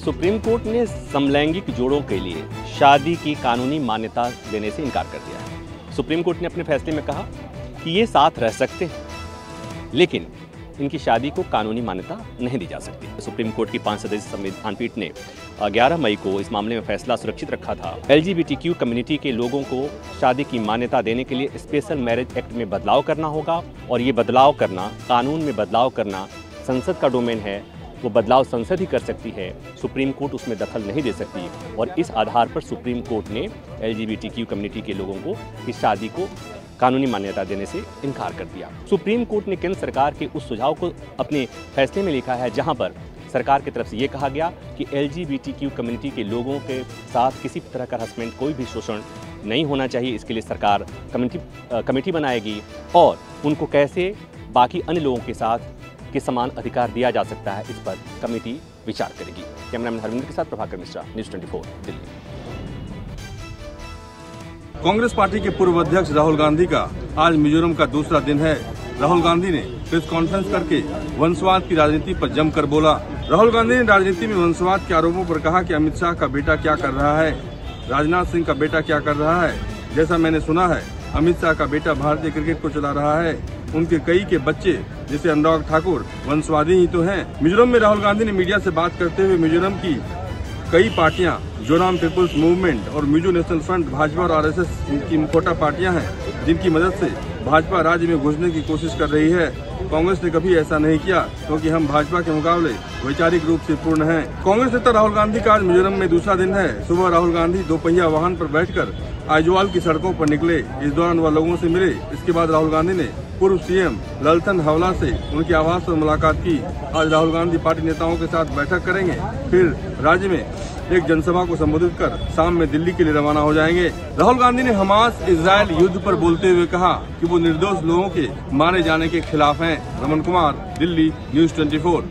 Supreme court ने समलैंगिक जोड़ों के लिए शादी की कानूनी मान्यता देने से इनकार कर दिया है। सुप्रीम कोर्ट ने अपने फैसले में कहा कि ये साथ रह सकते हैं, लेकिन इनकी शादी को कानूनी मान्यता नहीं दी जा सकती। सुप्रीम कोर्ट की 5 सदस्यीय संविधान पीठ ने 11 मई को इस मामले में फैसला सुरक्षित रखा था। LGBTQ कम्युनिटी के लोगों को शादी की मान्यता देने के लिए स्पेशल मैरिज एक्ट में बदलाव करना होगा, और ये बदलाव करना, कानून में बदलाव करना संसद का डोमेन है। वो बदलाव संसद ही कर सकती है, सुप्रीम कोर्ट उसमें दखल नहीं दे सकती। और इस आधार पर सुप्रीम कोर्ट ने LGBTQ कम्युनिटी के लोगों को इस शादी को कानूनी मान्यता देने से इनकार कर दिया। सुप्रीम कोर्ट ने केंद्र सरकार के उस सुझाव को अपने फैसले में लिखा है जहां पर सरकार की तरफ से ये कहा गया कि LGBTQ कम्युनिटी के लोगों के साथ किसी तरह का हरासमेंट, कोई भी शोषण नहीं होना चाहिए। इसके लिए सरकार कमेटी बनाएगी और उनको कैसे बाकी अन्य लोगों के साथ के समान अधिकार दिया जा सकता है, इस पर कमेटी विचार करेगी। कैमरामैन हरविंदर के साथ प्रभाकर मिश्रा, न्यूज़ 24 दिल्ली। कांग्रेस पार्टी के पूर्व अध्यक्ष राहुल गांधी का आज मिजोरम का दूसरा दिन है। राहुल गांधी ने प्रेस कॉन्फ्रेंस करके वंशवाद की राजनीति पर जमकर बोला। राहुल गांधी ने राजनीति में वंशवाद के आरोपों पर कहा कि अमित शाह का बेटा क्या कर रहा है, राजनाथ सिंह का बेटा क्या कर रहा है। जैसा मैंने सुना है, अमित शाह का बेटा भारतीय क्रिकेट को चला रहा है। उनके कई के बच्चे जैसे अनुराग ठाकुर वंशवादी ही तो हैं। मिजोरम में राहुल गांधी ने मीडिया से बात करते हुए मिजोरम की कई पार्टियां, जोराम पीपुल्स मूवमेंट और मिजो नेशनल फ्रंट, भाजपा और RSS की मुखौटा पार्टियां हैं, जिनकी मदद से भाजपा राज्य में घुसने की कोशिश कर रही है। कांग्रेस ने कभी ऐसा नहीं किया, क्योंकि हम भाजपा के मुकाबले वैचारिक रूप से पूर्ण हैं। कांग्रेस नेता राहुल गांधी का आज मिजोरम में दूसरा दिन है। सुबह राहुल गांधी 2 पहिया वाहन पर बैठकर आइजवाल की सड़कों पर निकले। इस दौरान वह लोगों से मिले। इसके बाद राहुल गांधी ने पूर्व CM ललथन हावला से उनके आवास पर मुलाकात की। आज राहुल गांधी पार्टी नेताओं के साथ बैठक करेंगे, फिर राज्य में एक जनसभा को संबोधित कर शाम में दिल्ली के लिए रवाना हो जाएंगे। राहुल गांधी ने हमास इजरायल युद्ध पर बोलते हुए कहा कि वो निर्दोष लोगों के मारे जाने के खिलाफ हैं। रमन कुमार, दिल्ली, न्यूज़ 24।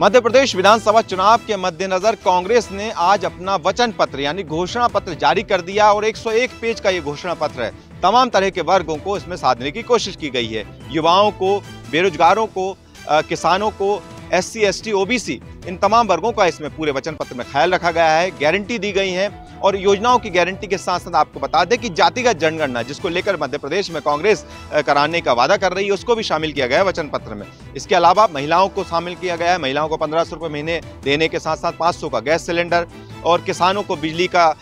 मध्य प्रदेश विधानसभा चुनाव के मद्देनजर कांग्रेस ने आज अपना वचन पत्र यानी घोषणा पत्र जारी कर दिया और 101 पेज का ये घोषणा पत्र है। तमाम तरह के वर्गों को इसमें साधने की कोशिश की गई है। युवाओं को, बेरोजगारों को, किसानों को, SC, ST, OBC, इन तमाम वर्गों का इसमें पूरे वचन पत्र में ख्याल रखा गया है। गारंटी दी गई है और योजनाओं की गारंटी के साथ साथ आपको बता दें कि जातिगत जनगणना, जिसको लेकर मध्य प्रदेश में कांग्रेस कराने का वादा कर रही है, उसको भी शामिल किया गया है वचन पत्र में। इसके अलावा महिलाओं को शामिल किया गया है। महिलाओं को 1500 रुपये महीने देने के साथ साथ 500 का गैस सिलेंडर और किसानों को बिजली का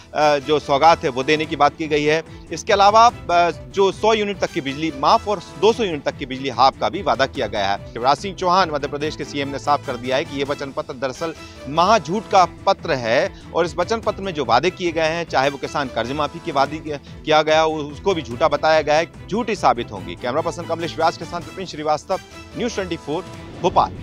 जो सौगात है वो देने की बात की गई है। इसके अलावा जो 100 यूनिट तक की बिजली माफ और 200 यूनिट तक की बिजली हाफ का भी वादा किया गया है। शिवराज सिंह चौहान मध्य प्रदेश के CM ने साफ कर दिया है कि ये वचन पत्र दरअसल महाझूठ का पत्र है और इस वचन पत्र में जो वादे किए गए हैं, चाहे वो किसान कर्ज माफी के वादे किया गया, उसको भी झूठा बताया गया है, झूठी साबित होंगी। कैमरा पर्सन कमलेश व्यास के साथ विपिन श्रीवास्तव, न्यूज़ 24 भोपाल।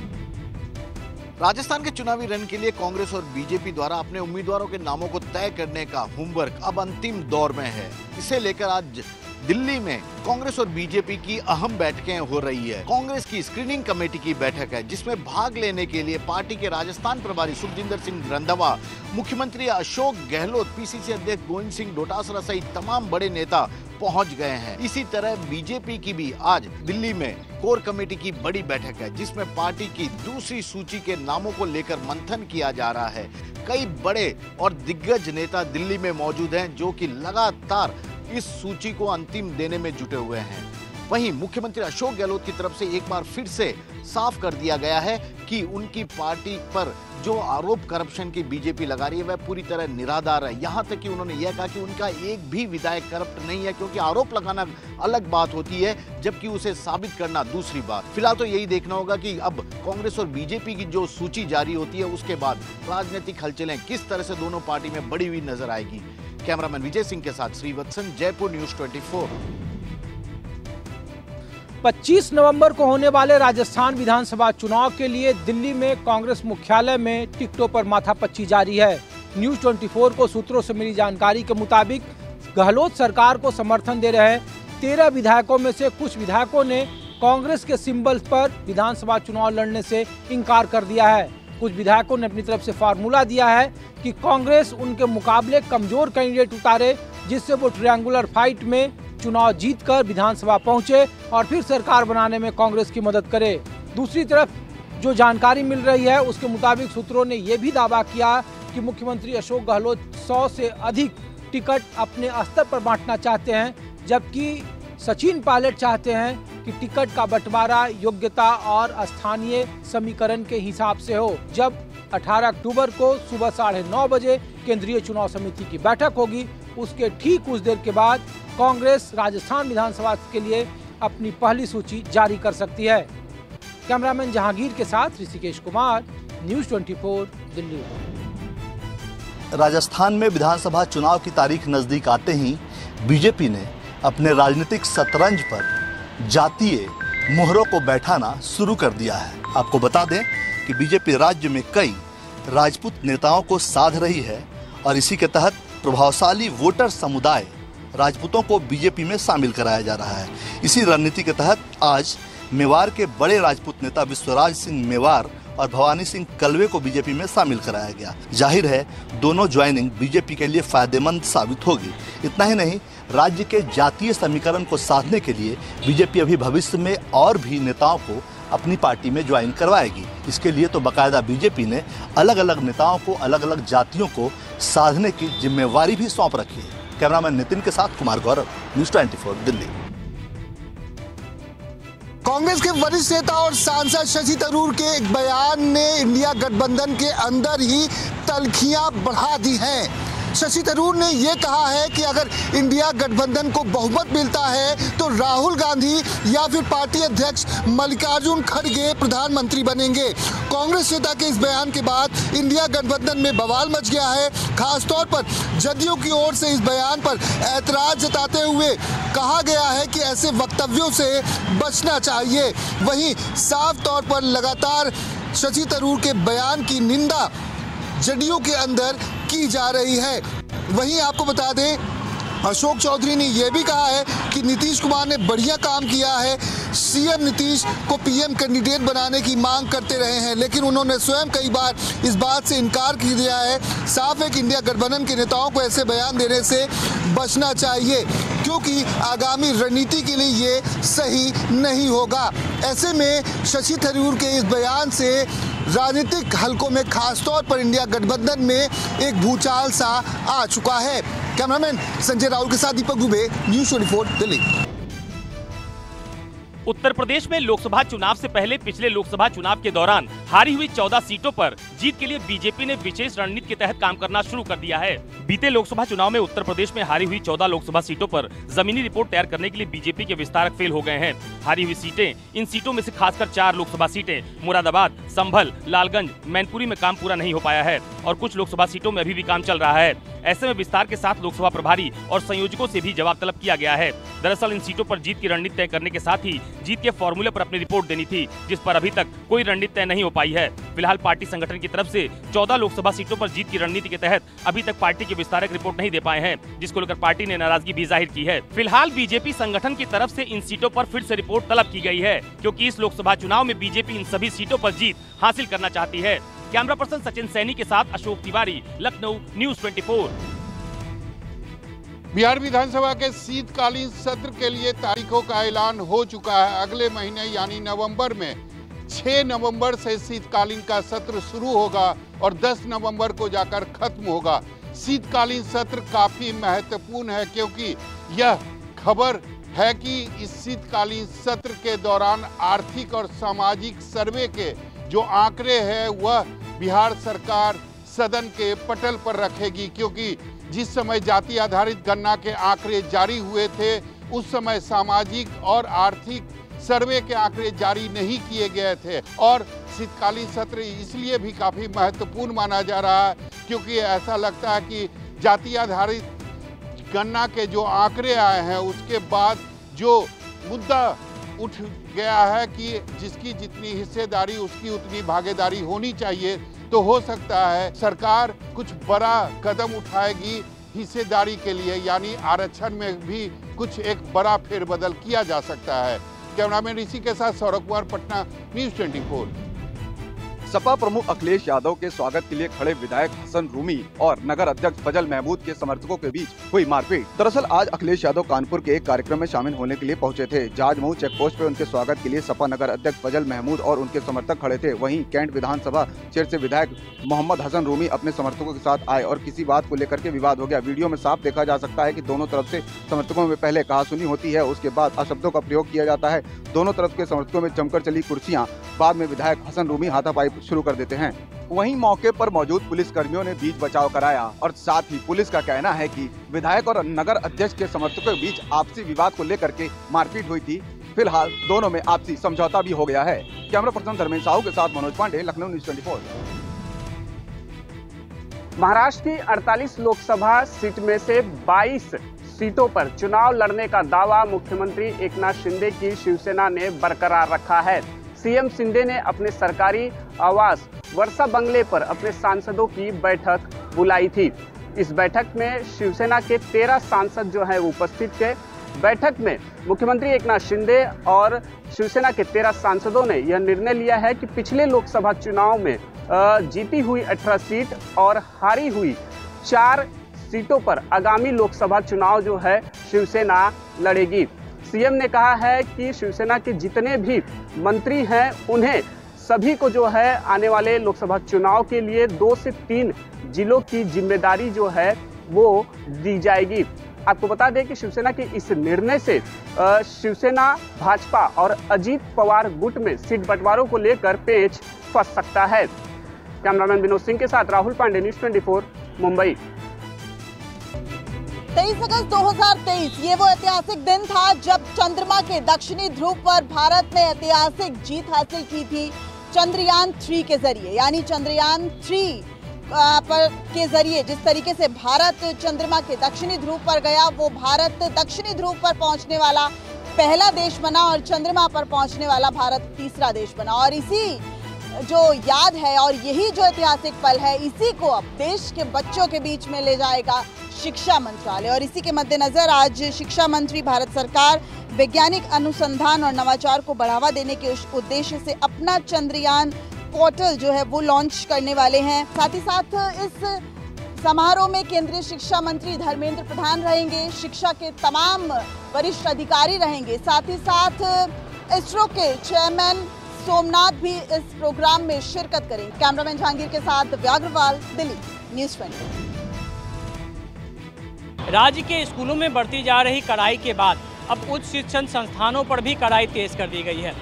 राजस्थान के चुनावी रण के लिए कांग्रेस और बीजेपी द्वारा अपने उम्मीदवारों के नामों को तय करने का होमवर्क अब अंतिम दौर में है। इसे लेकर आज दिल्ली में कांग्रेस और बीजेपी की अहम बैठकें हो रही है। कांग्रेस की स्क्रीनिंग कमेटी की बैठक है, जिसमें भाग लेने के लिए पार्टी के राजस्थान प्रभारी सुखजिंदर सिंह रंधावा, मुख्यमंत्री अशोक गहलोत, PCC अध्यक्ष गोविंद सिंह डोटासरा सहित तमाम बड़े नेता पहुंच गए हैं। इसी तरह बीजेपी की भी आज दिल्ली में कोर कमेटी की बड़ी बैठक है, जिसमें पार्टी की दूसरी सूची के नामों को लेकर मंथन किया जा रहा है। कई बड़े और दिग्गज नेता दिल्ली में मौजूद हैं, जो कि लगातार इस सूची को अंतिम देने में जुटे हुए हैं। वहीं मुख्यमंत्री अशोक गहलोत की तरफ से एक बार फिर से साफ कर दिया गया है कि उनकी पार्टी पर जो आरोप करप्शन की बीजेपी लगा रही है वह पूरी तरह निराधार है। यहां तक कि उन्होंने यह कहा कि उनका एक भी विधायक करप्ट नहीं है, क्योंकि आरोप लगाना अलग बात होती है, जबकि उसे साबित करना दूसरी बात। फिलहाल तो यही देखना होगा कि अब कांग्रेस और बीजेपी की जो सूची जारी होती है, उसके बाद राजनीतिक हलचलें किस तरह से दोनों पार्टी में बढ़ी हुई नजर आएगी। कैमरामैन विजय सिंह के साथ श्रीवत्सन, जयपुर, न्यूज़ 24। 25 नवंबर को होने वाले राजस्थान विधानसभा चुनाव के लिए दिल्ली में कांग्रेस मुख्यालय में टिकटों पर माथापच्ची जारी है। न्यूज़ 24 को सूत्रों से मिली जानकारी के मुताबिक गहलोत सरकार को समर्थन दे रहे 13 विधायकों में से कुछ विधायकों ने कांग्रेस के सिंबल पर विधानसभा चुनाव लड़ने से इनकार कर दिया है। कुछ विधायकों ने अपनी तरफ से फार्मूला दिया है कि कांग्रेस उनके मुकाबले कमजोर कैंडिडेट उतारे, जिससे वो ट्रायंगुलर फाइट में चुनाव जीतकर विधानसभा पहुंचे और फिर सरकार बनाने में कांग्रेस की मदद करे। दूसरी तरफ जो जानकारी मिल रही है उसके मुताबिक सूत्रों ने यह भी दावा किया कि मुख्यमंत्री अशोक गहलोत 100 से अधिक टिकट अपने स्तर पर बांटना चाहते हैं, जबकि सचिन पायलट चाहते हैं कि टिकट का बंटवारा योग्यता और स्थानीय समीकरण के हिसाब से हो। जब 18 अक्टूबर को सुबह 9:30 बजे केंद्रीय चुनाव समिति की बैठक होगी, उसके ठीक कुछ देर के बाद कांग्रेस राजस्थान विधानसभा के लिए अपनी पहली सूची जारी कर सकती है। कैमरामैन जहांगीर के साथ ऋषिकेश कुमार, न्यूज़ 24 दिल्ली। राजस्थान में विधानसभा चुनाव की तारीख नजदीक आते ही बीजेपी ने अपने राजनीतिक शतरंज पर जातीय मोहरों को बैठाना शुरू कर दिया है। आपको बता दें कि बीजेपी राज्य में कई राजपूत नेताओं को साध रही है और इसी के तहत प्रभावशाली वोटर समुदाय राजपूतों को बीजेपी में शामिल कराया जा रहा है। इसी रणनीति के तहत आज मेवाड़ के बड़े राजपूत नेता विश्वराज सिंह मेवाड़ और भवानी सिंह कलवे को बीजेपी में शामिल कराया गया। जाहिर है दोनों ज्वाइनिंग बीजेपी के लिए फायदेमंद साबित होगी। इतना ही नहीं, राज्य के जातीय समीकरण को साधने के लिए बीजेपी अभी भविष्य में और भी नेताओं को अपनी पार्टी में ज्वाइन करवाएगी। इसके लिए तो बाकायदा बीजेपी ने अलग अलग नेताओं को, अलग अलग जातियों को साधने की जिम्मेवारी भी सौंप रखी है। कैमरामैन नितिन के साथ कुमार गौरव, न्यूज़ 24 दिल्ली। कांग्रेस के वरिष्ठ नेता और सांसद शशि थरूर के एक बयान ने इंडिया गठबंधन के अंदर ही तल्खियां बढ़ा दी हैं। शशि थरूर ने यह कहा है कि अगर इंडिया गठबंधन को बहुमत मिलता है तो राहुल गांधी या फिर पार्टी अध्यक्ष मल्लिकार्जुन खड़गे प्रधानमंत्री बनेंगे। कांग्रेस नेता के इस बयान के बाद इंडिया गठबंधन में बवाल मच गया है। खासतौर पर जदयू की ओर से इस बयान पर ऐतराज जताते हुए कहा गया है कि ऐसे वक्तव्यों से बचना चाहिए। वहीं साफ तौर पर लगातार शशि थरूर के बयान की निंदा जदयू के अंदर की जा रही है। वहीं आपको बता दें, अशोक चौधरी ने यह भी कहा है कि नीतीश कुमार ने बढ़िया काम किया है। सीएम नीतीश को पीएम कैंडिडेट बनाने की मांग करते रहे हैं, लेकिन उन्होंने स्वयं कई बार इस बात से इनकार कर दिया है। साफ है कि इंडिया गठबंधन के नेताओं को ऐसे बयान देने से बचना चाहिए, क्योंकि आगामी रणनीति के लिए ये सही नहीं होगा। ऐसे में शशि थरूर के इस बयान से राजनीतिक हलकों में खासतौर पर इंडिया गठबंधन में एक भूचाल सा आ चुका है। कैमरामैन संजय राहुल के साथ दीपक दुबे, न्यूज़ 24 दिल्ली। उत्तर प्रदेश में लोकसभा चुनाव से पहले पिछले लोकसभा चुनाव के दौरान हारी हुई 14 सीटों पर जीत के लिए बीजेपी ने विशेष रणनीति के तहत काम करना शुरू कर दिया है। बीते लोकसभा चुनाव में उत्तर प्रदेश में हारी हुई 14 लोकसभा सीटों पर जमीनी रिपोर्ट तैयार करने के लिए बीजेपी के विस्तारक फेल हो गए हैं। हारी हुई सीटें, इन सीटों में से खासकर 4 लोकसभा सीटें मुरादाबाद, संभल, लालगंज, मैनपुरी में काम पूरा नहीं हो पाया है और कुछ लोकसभा सीटों में अभी भी काम चल रहा है। ऐसे में विस्तार के साथ लोकसभा प्रभारी और संयोजकों से भी जवाब तलब किया गया है। दरअसल इन सीटों पर जीत की रणनीति तय करने के साथ ही जीत के फॉर्मूले पर अपनी रिपोर्ट देनी थी, जिस पर अभी तक कोई रणनीति तय नहीं हो पाई है। फिलहाल पार्टी संगठन की तरफ से 14 लोकसभा सीटों पर जीत की रणनीति के तहत अभी तक पार्टी के विस्तारक रिपोर्ट नहीं दे पाए हैं, जिसको लेकर पार्टी ने नाराजगी भी जाहिर की है। फिलहाल बीजेपी संगठन की तरफ से इन सीटों पर फिर से रिपोर्ट तलब की गई है, क्योंकि इस लोकसभा चुनाव में बीजेपी इन सभी सीटों पर जीत हासिल करना चाहती है। कैमरा पर्सन सचिन सैनी के साथ अशोक तिवारी, लखनऊ, न्यूज़ 24। बिहार विधानसभा के शीतकालीन सत्र के लिए तारीखों का ऐलान हो चुका है। अगले महीने यानी नवंबर में 6 नवंबर से शीतकालीन का सत्र शुरू होगा और 10 नवंबर को जाकर खत्म होगा। शीतकालीन सत्र काफी महत्वपूर्ण है, क्योंकि यह खबर है कि इस शीतकालीन सत्र के दौरान आर्थिक और सामाजिक सर्वे के जो आंकड़े हैं वह बिहार सरकार सदन के पटल पर रखेगी, क्योंकि जिस समय जाति आधारित गणना के आंकड़े जारी हुए थे उस समय सामाजिक और आर्थिक सर्वे के आंकड़े जारी नहीं किए गए थे। और शीतकालीन सत्र इसलिए भी काफी महत्वपूर्ण माना जा रहा है क्योंकि ऐसा लगता है कि जाति आधारित गणना के जो आंकड़े आए हैं उसके बाद जो मुद्दा उठ गया है कि जिसकी जितनी हिस्सेदारी उसकी उतनी भागीदारी होनी चाहिए, तो हो सकता है सरकार कुछ बड़ा कदम उठाएगी हिस्सेदारी के लिए, यानी आरक्षण में भी कुछ एक बड़ा फेरबदल किया जा सकता है। कैमरामैन ऋषि के साथ सौरभ कुमार, पटना, न्यूज़ 24। सपा प्रमुख अखिलेश यादव के स्वागत के लिए खड़े विधायक हसन रूमी और नगर अध्यक्ष फजल महमूद के समर्थकों के बीच हुई मारपीट। दरअसल आज अखिलेश यादव कानपुर के एक कार्यक्रम में शामिल होने के लिए पहुंचे थे। जाजमऊ चेक पोस्ट पे उनके स्वागत के लिए सपा नगर अध्यक्ष फजल महमूद और उनके समर्थक खड़े थे। वहीं कैंट विधानसभा क्षेत्र से विधायक मोहम्मद हसन रूमी अपने समर्थकों के साथ आए और किसी बात को लेकर के विवाद हो गया। वीडियो में साफ देखा जा सकता है कि दोनों तरफ से समर्थकों में पहले कहासुनी होती है, उसके बाद अशब्दों का प्रयोग किया जाता है। दोनों तरफ के समर्थकों में जमकर चली कुर्सियां, बाद में विधायक हसन रूमी हाथापाई शुरू कर देते हैं। वहीं मौके पर मौजूद पुलिस कर्मियों ने बीच बचाव कराया और साथ ही पुलिस का कहना है कि विधायक और नगर अध्यक्ष के समर्थकों के बीच आपसी विवाद को लेकर के मारपीट हुई थी। फिलहाल दोनों में आपसी समझौता भी हो गया है। कैमरा पर्सन धर्मेंद्र साहू के साथ मनोज पांडे, लखनऊ न्यूज़ 24। महाराष्ट्र की 48 लोकसभा सीट में से 22 सीटों पर चुनाव लड़ने का दावा मुख्यमंत्री एकनाथ शिंदे की शिवसेना ने बरकरार रखा है। सीएम शिंदे ने अपने सरकारी आवास वर्षा बंगले पर अपने सांसदों की बैठक बुलाई थी। इस बैठक में शिवसेना के 13 सांसद जो हैं वो उपस्थित थे। बैठक में मुख्यमंत्री एकनाथ शिंदे और शिवसेना के 13 सांसदों ने यह निर्णय लिया है कि पिछले लोकसभा चुनाव में जीती हुई 18 सीट और हारी हुई 4 सीटों पर आगामी लोकसभा चुनाव जो है शिवसेना लड़ेगी। सीएम ने कहा है कि शिवसेना के जितने भी मंत्री हैं उन्हें सभी को जो है आने वाले लोकसभा चुनाव के लिए 2 से 3 जिलों की जिम्मेदारी जो है वो दी जाएगी। आपको बता दें कि शिवसेना के इस निर्णय से शिवसेना, भाजपा और अजीत पवार गुट में सीट बंटवारों को लेकर पेच फंस सकता है। कैमरामैन विनोद सिंह के साथ राहुल पांडे, न्यूज़ 24, मुंबई। 23 अगस्त 2023 ये वो ऐतिहासिक दिन था जब चंद्रमा के दक्षिणी ध्रुव पर भारत ने ऐतिहासिक जीत हासिल की थी चंद्रयान 3 के जरिए। यानी चंद्रयान 3 पर के जरिए जिस तरीके से भारत चंद्रमा के दक्षिणी ध्रुव पर गया, वो भारत दक्षिणी ध्रुव पर पहुंचने वाला पहला देश बना और चंद्रमा पर पहुंचने वाला भारत तीसरा देश बना। और इसी जो याद है और यही जो ऐतिहासिक पल है, इसी को अब देश के बच्चों के बीच में ले जाएगा शिक्षा मंत्रालय। और इसी के मद्देनजर आज शिक्षा मंत्री भारत सरकार वैज्ञानिक अनुसंधान और नवाचार को बढ़ावा देने के उद्देश्य से अपना चंद्रयान पोर्टल जो है वो लॉन्च करने वाले हैं। साथ ही साथ इस समारोह में केंद्रीय शिक्षा मंत्री धर्मेंद्र प्रधान रहेंगे, शिक्षा के तमाम वरिष्ठ अधिकारी रहेंगे। साथ ही साथ इसरो के चेयरमैन सोमनाथ भी इस प्रोग्राम में शिरकत करेंगे। कैमरामैन जहांगीर के साथ व्याग्रवाल, दिल्ली, न्यूज़ 24। राज्य के स्कूलों में बढ़ती जा रही कड़ाई के बाद अब उच्च शिक्षण संस्थानों पर भी कड़ाई तेज कर दी गई है।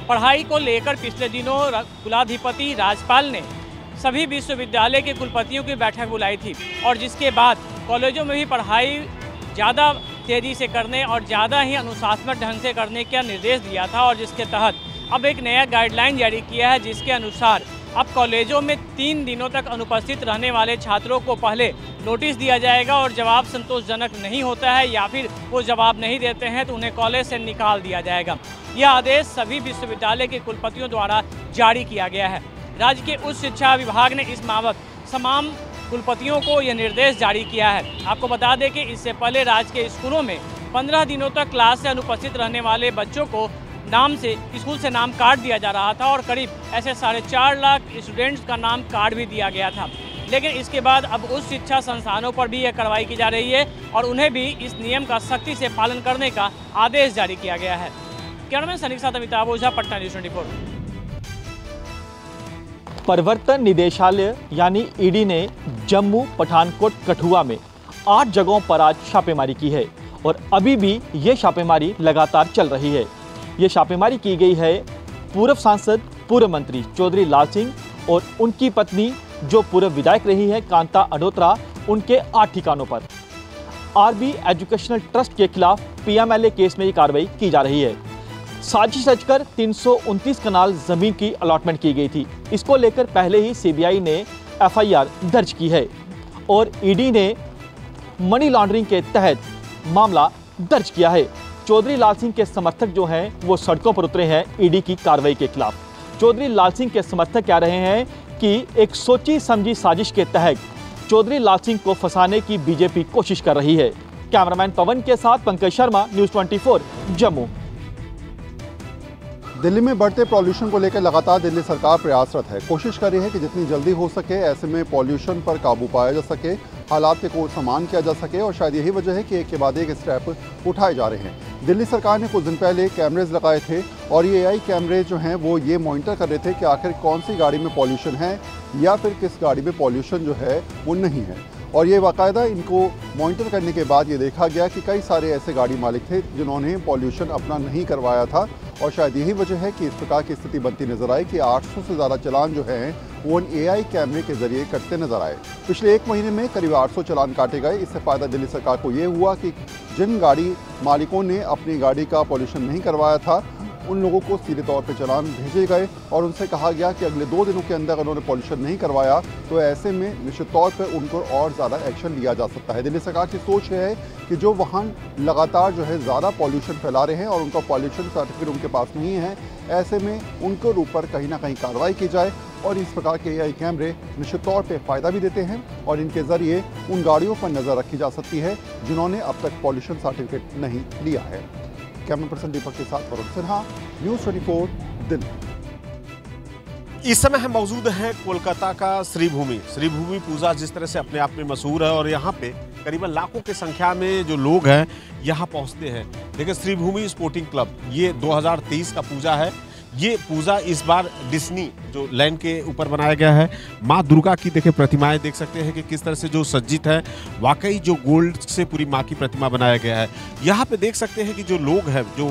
पढ़ाई को लेकर पिछले दिनों कुलाधिपति राज्यपाल ने सभी विश्वविद्यालय के कुलपतियों की बैठक बुलाई थी और जिसके बाद कॉलेजों में भी पढ़ाई ज़्यादा तेज़ी से करने और ज़्यादा ही अनुशासनात्मक ढंग से करने का निर्देश दिया था। और जिसके तहत अब एक नया गाइडलाइन जारी किया है, जिसके अनुसार अब कॉलेजों में 3 दिनों तक अनुपस्थित रहने वाले छात्रों को पहले नोटिस दिया जाएगा और जवाब संतोषजनक नहीं होता है या फिर वो जवाब नहीं देते हैं तो उन्हें कॉलेज से निकाल दिया जाएगा। यह आदेश सभी विश्वविद्यालय के कुलपतियों द्वारा जारी किया गया है। राज्य के उच्च शिक्षा विभाग ने इस मामले तमाम कुलपतियों को यह निर्देश जारी किया है। आपको बता दें कि इससे पहले राज्य के स्कूलों में 15 दिनों तक क्लास से अनुपस्थित रहने वाले बच्चों को स्कूल से नाम काट दिया जा रहा था और करीब ऐसे 4.5 लाख स्टूडेंट्स का नाम काट भी दिया गया था। लेकिन इसके बाद अब उच्च शिक्षा संस्थानों पर भी यह कार्रवाई की जा रही है और उन्हें भी इस नियम का सख्ती से पालन करने का आदेश जारी किया गया है। कैमरामैन सनी के साथ अमिताभ ओझा, पटना न्यूज़ 24। प्रवर्तन निदेशालय यानी ईडी ने जम्मू, पठानकोट, कठुआ में 8 जगहों पर आज छापेमारी की है और अभी भी ये छापेमारी लगातार चल रही है। ये छापेमारी की गई है पूर्व सांसद, पूर्व मंत्री चौधरी लाल सिंह और उनकी पत्नी जो पूर्व विधायक रही है कांता अडोत्रा, उनके 8 ठिकानों पर। आरबी एजुकेशनल ट्रस्ट के खिलाफ पीएमएलए केस में ये कार्रवाई की जा रही है। साजिश रचकर 329 कनाल जमीन की अलॉटमेंट की गई थी। इसको लेकर पहले ही सीबीआई ने एफआईआर दर्ज की है और ईडी ने मनी लॉन्ड्रिंग के तहत मामला दर्ज किया है। चौधरी लाल सिंह के समर्थक जो हैं वो सड़कों पर उतरे हैं ईडी की कार्रवाई के खिलाफ। चौधरी लाल सिंह के समर्थक कह रहे हैं कि एक सोची समझी साजिश के तहत चौधरी लाल सिंह को फंसाने की बीजेपी कोशिश कर रही है। कैमरामैन पवन के साथ पंकज शर्मा, न्यूज़ 24, जम्मू। दिल्ली में बढ़ते पॉल्यूशन को लेकर लगातार दिल्ली सरकार प्रयासरत है। कोशिश कर रही है कि जितनी जल्दी हो सके ऐसे में पॉल्यूशन पर काबू पाया जा सके, हालात को सम्मान किया जा सके, और शायद यही वजह है कि एक के बाद एक स्टेप उठाए जा रहे हैं। दिल्ली सरकार ने कुछ दिन पहले कैमरेज लगाए थे और ये AI कैमरे जो हैं वो ये मॉनिटर कर रहे थे कि आखिर कौन सी गाड़ी में पॉल्यूशन है या फिर किस गाड़ी में पॉल्यूशन जो है वो नहीं है। और ये बाकायदा इनको मॉनिटर करने के बाद ये देखा गया कि कई सारे ऐसे गाड़ी मालिक थे जिन्होंने पॉल्यूशन अपना नहीं करवाया था, और शायद यही वजह है कि इस प्रकार की स्थिति बनती नजर आई कि 800 से ज़्यादा चालान जो हैं वो AI कैमरे के जरिए कटते नजर आए। पिछले एक महीने में करीब 800 चालान काटे गए। इससे फ़ायदा दिल्ली सरकार को ये हुआ कि जिन गाड़ी मालिकों ने अपनी गाड़ी का पॉल्यूशन नहीं करवाया था उन लोगों को सीधे तौर पे चालान भेजे गए और उनसे कहा गया कि अगले 2 दिनों के अंदर उन्होंने पॉल्यूशन नहीं करवाया तो ऐसे में निश्चित तौर पे उनको और ज़्यादा एक्शन लिया जा सकता है। दिल्ली सरकार की सोच है कि जो वाहन लगातार जो है ज़्यादा पॉल्यूशन फैला रहे हैं और उनका पॉल्यूशन सर्टिफिकेट उनके पास नहीं है, ऐसे में उनके ऊपर कहीं ना कहीं कार्रवाई की जाए। और इस प्रकार के AI कैमरे निश्चित तौर पर फ़ायदा भी देते हैं और इनके ज़रिए उन गाड़ियों पर नज़र रखी जा सकती है जिन्होंने अब तक पॉल्यूशन सर्टिफिकेट नहीं लिया है। कैमरा पर्सन दीपक के साथ वरुण सिन्हा, न्यूज़ 24 दिल्ली। इस समय हम मौजूद हैं कोलकाता का श्रीभूमि पूजा जिस तरह से अपने आप में मशहूर है और यहाँ पे करीबन लाखों की संख्या में जो लोग हैं यहाँ पहुँचते हैं। देखिए श्रीभूमि स्पोर्टिंग क्लब ये 2023 का पूजा है। ये पूजा इस बार डिज्नी जो लैंड के ऊपर बनाया गया है। माँ दुर्गा की देखिए प्रतिमाएं देख सकते हैं कि किस तरह से जो सज्जित है, वाकई जो गोल्ड से पूरी माँ की प्रतिमा बनाया गया है। यहाँ पे देख सकते हैं कि जो लोग हैं, जो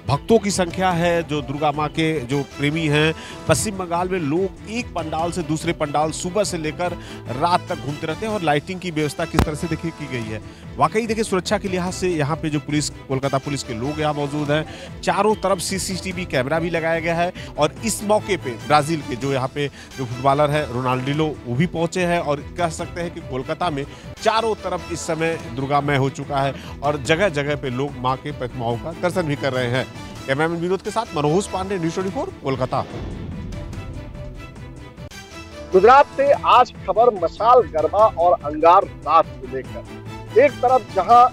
भक्तों की संख्या है, जो दुर्गा माँ के जो प्रेमी हैं, पश्चिम बंगाल में लोग एक पंडाल से दूसरे पंडाल सुबह से लेकर रात तक घूमते रहते हैं और लाइटिंग की व्यवस्था किस तरह से देखिए की गई है। वाकई देखिए सुरक्षा के लिहाज से यहाँ पे जो पुलिस, कोलकाता पुलिस के लोग यहाँ मौजूद हैं, चारों तरफ CCTV कैमरा भी लगाया गया है। और इस मौके पे ब्राजील के जो यहाँ पे जो फुटबॉलर है रोनाल्डिनो वो भी पहुंचे हैं और कह सकते हैं कि कोलकाता में चारों तरफ इस समय दुर्गामय हो चुका है और जगह जगह पे लोग माँ के प्रतिमाओं का दर्शन भी कर रहे हैं। कैमरामैन विनोद के साथ मनोज पांडे, न्यूज़ 24 कोलकाता। गुजरात से आज खबर मशाल गरबा और अंगार रात को लेकर। एक तरफ जहां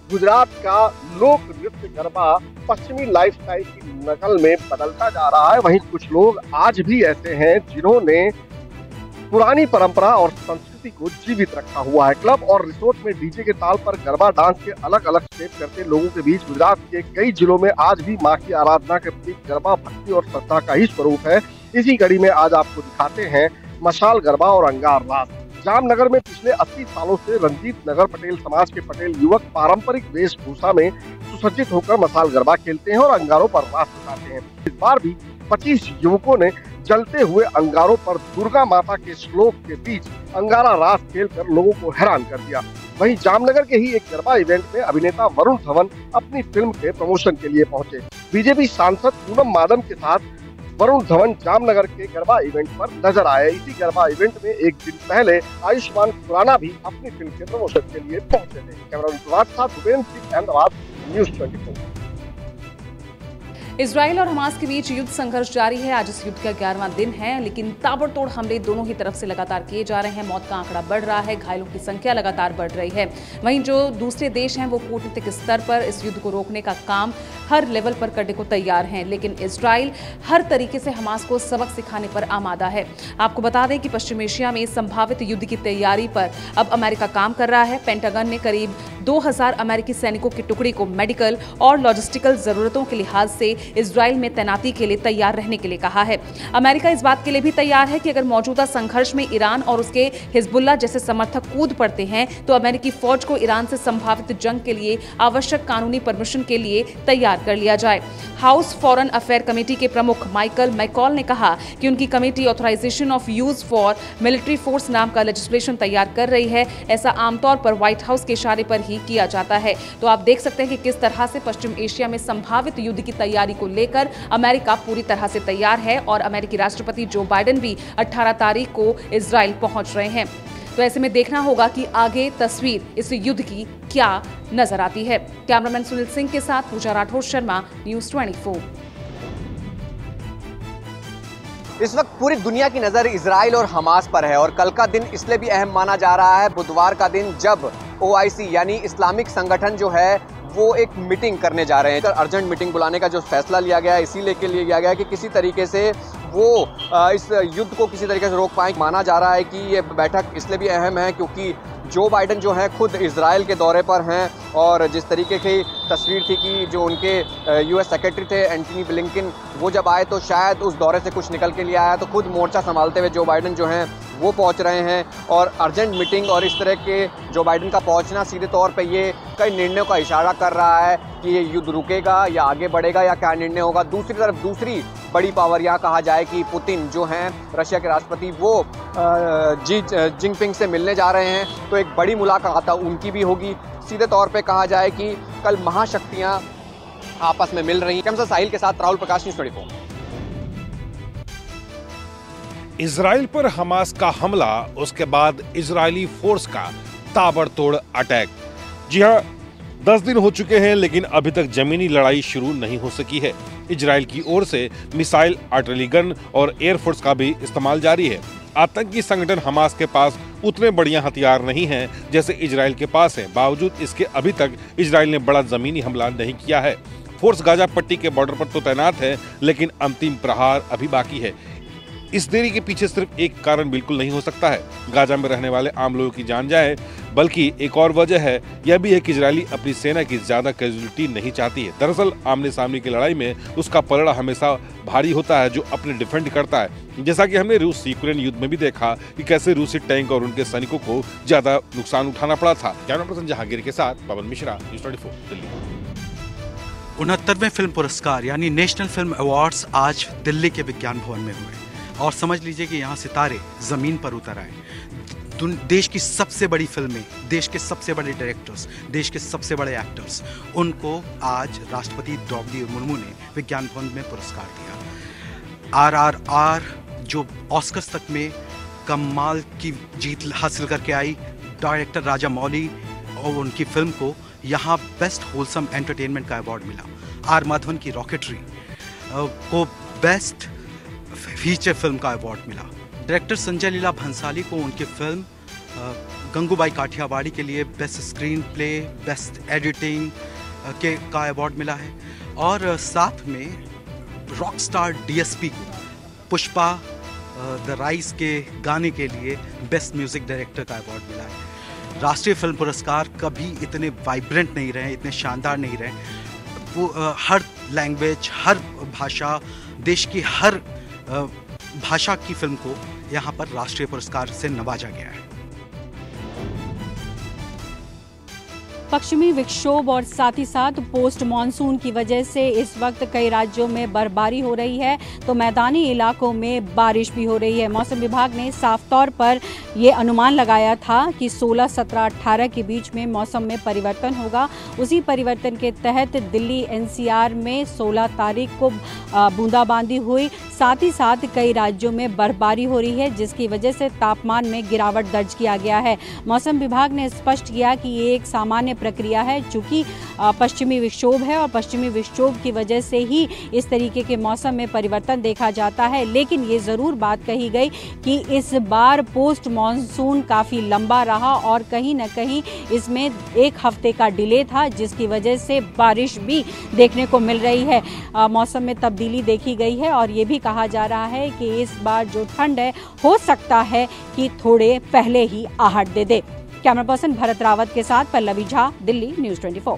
गुजरात का लोक नृत्य गरबा पश्चिमी लाइफस्टाइल की नकल में बदलता जा रहा है, वहीं कुछ लोग आज भी ऐसे हैं जिन्होंने पुरानी परंपरा और संस्कृति को जीवित रखा हुआ है। क्लब और रिसोर्ट में डीजे के ताल पर गरबा डांस के अलग अलग स्टेप करते लोगों के बीच गुजरात के कई जिलों में आज भी मां की आराधना के प्रति गरबा भक्ति और श्रद्धा का ही स्वरूप है। इसी कड़ी में आज आपको दिखाते हैं मशाल गरबा और अंगार रास। जामनगर में पिछले 80 सालों से रंजीत नगर पटेल समाज के पटेल युवक पारंपरिक वेशभूषा में सुसज्जित होकर मशाल गरबा खेलते हैं और अंगारों पर रास उठाते हैं। इस बार भी 25 युवकों ने जलते हुए अंगारों पर दुर्गा माता के श्लोक के बीच अंगारा रास खेलकर लोगों को हैरान कर दिया। वहीं जामनगर के ही एक गरबा इवेंट में अभिनेता वरुण धवन अपनी फिल्म के प्रमोशन के लिए पहुंचे। बीजेपी सांसद पूनम माडम के साथ वरुण धवन जामनगर के गरबा इवेंट पर नजर आए। इसी गरबा इवेंट में एक दिन पहले आयुष्मान खुराना भी अपनी फिल्म के प्रमोशन के लिए पहुंचे थे। कैमरा के साथ भूपेंद्र सिंह, अहमदाबाद, न्यूज़ 24। इजराइल और हमास के बीच युद्ध संघर्ष जारी है। आज इस युद्ध का 11वां दिन है, लेकिन ताबड़तोड़ हमले दोनों ही तरफ से लगातार किए जा रहे हैं। मौत का आंकड़ा बढ़ रहा है, घायलों की संख्या लगातार बढ़ रही है। वहीं जो दूसरे देश हैं वो कूटनीतिक स्तर पर इस युद्ध को रोकने का काम हर लेवल पर करने को तैयार हैं, लेकिन इजराइल हर तरीके से हमास को सबक सिखाने पर आमादा है। आपको बता दें कि पश्चिम एशिया में संभावित युद्ध की तैयारी पर अब अमेरिका काम कर रहा है। पेंटागन ने करीब 2000 अमेरिकी सैनिकों की टुकड़ी को मेडिकल और लॉजिस्टिकल जरूरतों के लिहाज से इजराइल में तैनाती के लिए तैयार रहने के लिए कहा है। अमेरिका इस बात के लिए भी तैयार है कि अगर मौजूदा संघर्ष में ईरान और उसके हिजबुल्लाह जैसे समर्थक कूद पड़ते हैं तो अमेरिकी फौज को ईरान से संभावित जंग के लिए आवश्यक कानूनी परमिशन के लिए तैयार कर लिया जाए। हाउस फॉरेन अफेयर कमेटी के प्रमुख माइकल मैकॉल ने कहा कि उनकी committee authorization of use for military force नाम का लेजिस्लेशन तैयार कर रही है। ऐसा आमतौर पर व्हाइट हाउस के इशारे पर ही किया जाता है। तो आप देख सकते हैं कि किस तरह से पश्चिम एशिया में संभावित युद्ध की तैयारी को लेकर अमेरिका पूरी तरह से तैयार है और अमेरिकी राष्ट्रपति जो बाइडेन भी 18 तारीख को इजराइल पहुंच रहे हैं। तो ऐसे में देखना होगा कि आगे तस्वीर इस युद्ध की क्या नजर आती है। कैमरामैन सुनील सिंह के साथ पूजा राठौर शर्मा, न्यूज़ 24। इस वक्त पूरी दुनिया की नजर इजराइल और हमास पर है और कल का दिन इसलिए भी अहम माना जा रहा है, बुधवार का दिन, जब OIC यानी इस्लामिक संगठन जो है वो एक मीटिंग करने जा रहे हैं। अर्जेंट मीटिंग बुलाने का जो फैसला लिया गया है इसीलिए के लिए लिया गया है कि किसी तरीके से वो इस युद्ध को किसी तरीके से रोक पाएं। माना जा रहा है कि ये बैठक इसलिए भी अहम है क्योंकि जो बाइडेन जो हैं खुद इजराइल के दौरे पर हैं और जिस तरीके की तस्वीर थी कि जो उनके यूएस सेक्रेटरी थे एंटनी ब्लिंकन, वो जब आए तो शायद उस दौरे से कुछ निकल के लिए आया, तो खुद मोर्चा संभालते हुए जो बाइडेन जो हैं वो पहुंच रहे हैं। और अर्जेंट मीटिंग और इस तरह के जो बाइडेन का पहुंचना सीधे तौर पे ये कई निर्णयों का इशारा कर रहा है कि ये युद्ध रुकेगा या आगे बढ़ेगा या क्या निर्णय होगा। दूसरी तरफ दूसरी बड़ी पावर यहाँ कहा जाए कि पुतिन जो हैं रशिया के राष्ट्रपति, वो जी जिनपिंग से मिलने जा रहे हैं, तो एक बड़ी मुलाकात उनकी भी होगी। सीधे तौर पे कहा जाए कि कल महाशक्तियाँ आपस में मिल रही हैं। कैमरा साहिल के साथ राहुल प्रकाश, न्यूज़ 24। इजराइल पर हमास का हमला, उसके बाद इजरायली फोर्स का ताबड़तोड़ अटैक। जी हाँ, 10 दिन हो चुके हैं लेकिन अभी तक जमीनी लड़ाई शुरू नहीं हो सकी है। इजराइल की ओर से मिसाइल, आर्टिलरी गन और एयरफोर्स का भी इस्तेमाल जारी है। आतंकी संगठन हमास के पास उतने बढ़िया हथियार नहीं हैं जैसे इजराइल के पास है। बावजूद इसके अभी तक इजराइल ने बड़ा जमीनी हमला नहीं किया है। फोर्स गाजा पट्टी के बॉर्डर पर तो तैनात है लेकिन अंतिम प्रहार अभी बाकी है। इस देरी के पीछे सिर्फ एक कारण बिल्कुल नहीं हो सकता है गाजा में रहने वाले आम लोगों की जान जाए, बल्कि एक और वजह है, यह भी है कि इजरायली अपनी सेना की ज्यादा कैजुअलिटी नहीं चाहती है। दरअसल आमने सामने की लड़ाई में उसका पलड़ा हमेशा भारी होता है जो अपने डिफेंड करता है। जैसा कि हमने रूस यूक्रेन युद्ध में भी देखा कि कैसे रूसी टैंक और उनके सैनिकों को ज्यादा नुकसान उठाना पड़ा था। कैमरा पर्सन जहांगीर के साथ पवन मिश्रा, न्यूज़ 24 दिल्ली। 69वें फिल्म पुरस्कार यानी नेशनल फिल्म अवार्ड्स आज दिल्ली के विज्ञान भवन में हुए और समझ लीजिए कि यहाँ सितारे ज़मीन पर उतर आए। देश की सबसे बड़ी फिल्में, देश के सबसे बड़े डायरेक्टर्स, देश के सबसे बड़े एक्टर्स, उनको आज राष्ट्रपति द्रौपदी मुर्मू ने विज्ञान भवन में पुरस्कार दिया। RRR जो ऑस्कर्स तक में कमाल की जीत हासिल करके आई, डायरेक्टर राजा मौली और उनकी फिल्म को यहाँ बेस्ट होलसम एंटरटेनमेंट का अवार्ड मिला। आर माधवन की रॉकेटरी को बेस्ट फीचर फिल्म का अवार्ड मिला। डायरेक्टर संजय लीला भंसाली को उनकी फिल्म गंगूबाई काठियावाड़ी के लिए best screen play, best editing का अवार्ड मिला है। और साथ में रॉक स्टार DSP को पुष्पा द राइज के गाने के लिए बेस्ट म्यूजिक डायरेक्टर का अवार्ड मिला है। राष्ट्रीय फिल्म पुरस्कार कभी इतने वाइब्रेंट नहीं रहे, इतने शानदार नहीं रहे। वो हर लैंग्वेज, हर भाषा, देश की हर भाषा की फिल्म को यहाँ पर राष्ट्रीय पुरस्कार से नवाजा गया है। पश्चिमी विक्षोभ और साथ ही साथ पोस्ट मानसून की वजह से इस वक्त कई राज्यों में बर्फबारी हो रही है तो मैदानी इलाकों में बारिश भी हो रही है। मौसम विभाग ने साफ तौर पर ये अनुमान लगाया था कि 16, 17, 18 के बीच में मौसम में परिवर्तन होगा। उसी परिवर्तन के तहत दिल्ली NCR में 16 तारीख को बूंदाबांदी हुई। साथ ही साथ कई राज्यों में बर्फबारी हो रही है जिसकी वजह से तापमान में गिरावट दर्ज किया गया है। मौसम विभाग ने स्पष्ट किया कि ये एक सामान्य प्रक्रिया है चूंकि पश्चिमी विक्षोभ है और पश्चिमी विक्षोभ की वजह से ही इस तरीके के मौसम में परिवर्तन देखा जाता है। लेकिन ये ज़रूर बात कही गई कि इस बार पोस्ट मानसून काफ़ी लंबा रहा और कहीं ना कहीं इसमें 1 हफ्ते का डिले था जिसकी वजह से बारिश भी देखने को मिल रही है। मौसम में तब्दीली देखी गई है और ये भी कहा जा रहा है कि इस बार जो ठंड है हो सकता है कि थोड़े पहले ही आहट दे दे। कैमरा पर्सन भरत रावत के साथ पल्लवी झा, दिल्ली, न्यूज़ 24।